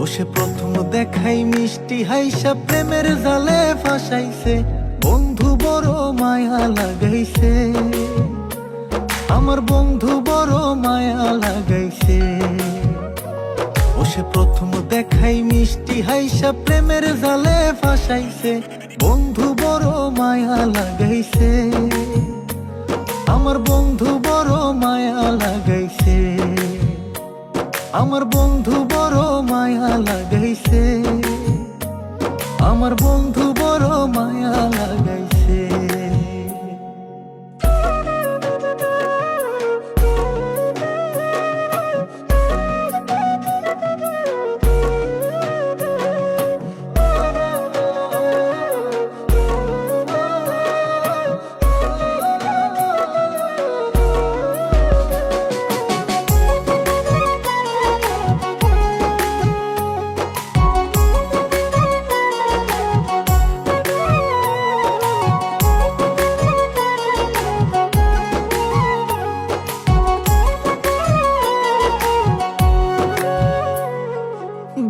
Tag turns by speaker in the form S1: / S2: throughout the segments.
S1: ও সে প্রথম দেখাই মিষ্টি হাইসা প্রেমের জালে ফাঁসাইছে, বন্ধু বড় মায়া লাগাইছে, আমার বন্ধু বড় মায়া লাগাইছে। ও সে প্রথম দেখাই মিষ্টি হাইসা প্রেমের জালে ফাঁসাইছে, বন্ধু বড় মায়া লাগাইছে, আমার বন্ধু বড় মায়া লাগাইছে, আমার বন্ধু বড় মায়া লাগাইছে, আমার বন্ধু বড় মায়া লাগাইছে।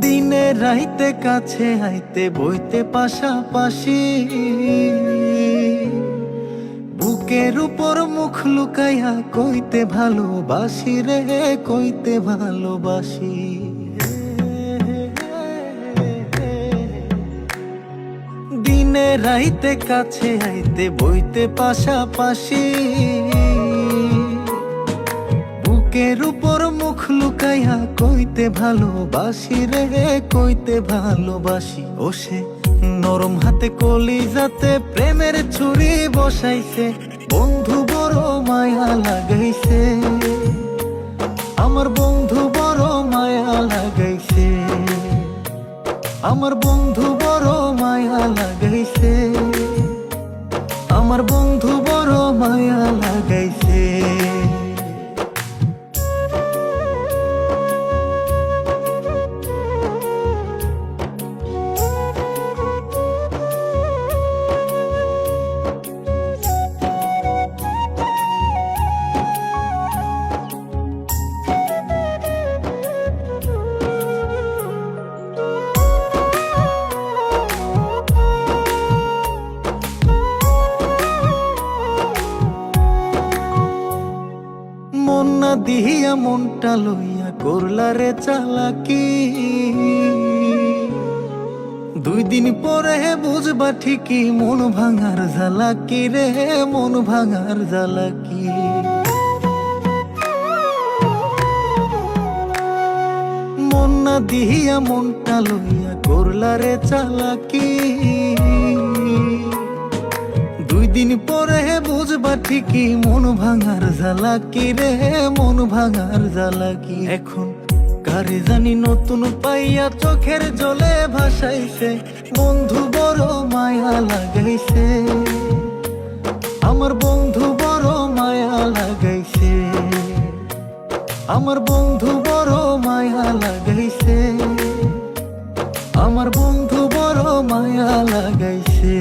S1: দিনে রাইতে কাছে আইতে বইতে পাশাপাশি, বুকের উপর মুখ লুকাইয়া কইতে ভালোবাসি রে, কইতে ভালোবাসি। দিনে রাইতে কাছে আইতে বইতে পাশাপাশি, বুকের উপর মুখ লুকাইয়া কইতে ভালোবাসি রে, কইতে ভালোবাসি। ও সে নরম হাতে কলিজাতে প্রেমের ছুরি বসাইছে, বন্ধু বড় মায়া লাগাইছে, আমার বন্ধু বড় মায়া লাগাইছে, আমার বন্ধু বড় মায়া লাগাইছে, আমার বন্ধু বড় মায়া লাগাইছে। মন না দিহিয়া মনটা লইয়া করলা রে চালাকি, দুই দিন পরে বুঝবা ঠিকই মন ভাঙার জ্বালাকি রে, মন ভাঙার জ্বালাকি। মন না দিহিয়া মনটা লইয়া করলা রে চালাকি, দুই দিন পরে বুঝবা ঠিকই মন ভাঙার জ্বালাকি রে, মন ভাঙার জ্বালাকি। এখন কারে জানি নতুন পাইয়া চোখের জলে ভাসাইছে, বন্ধু বড় মায়া লাগাইছে, আমার বন্ধু বড় মায়া লাগাইছে, আমার বন্ধু বড় মায়া লাগাইছে, আমার বন্ধু বড় মায়া লাগাইছে।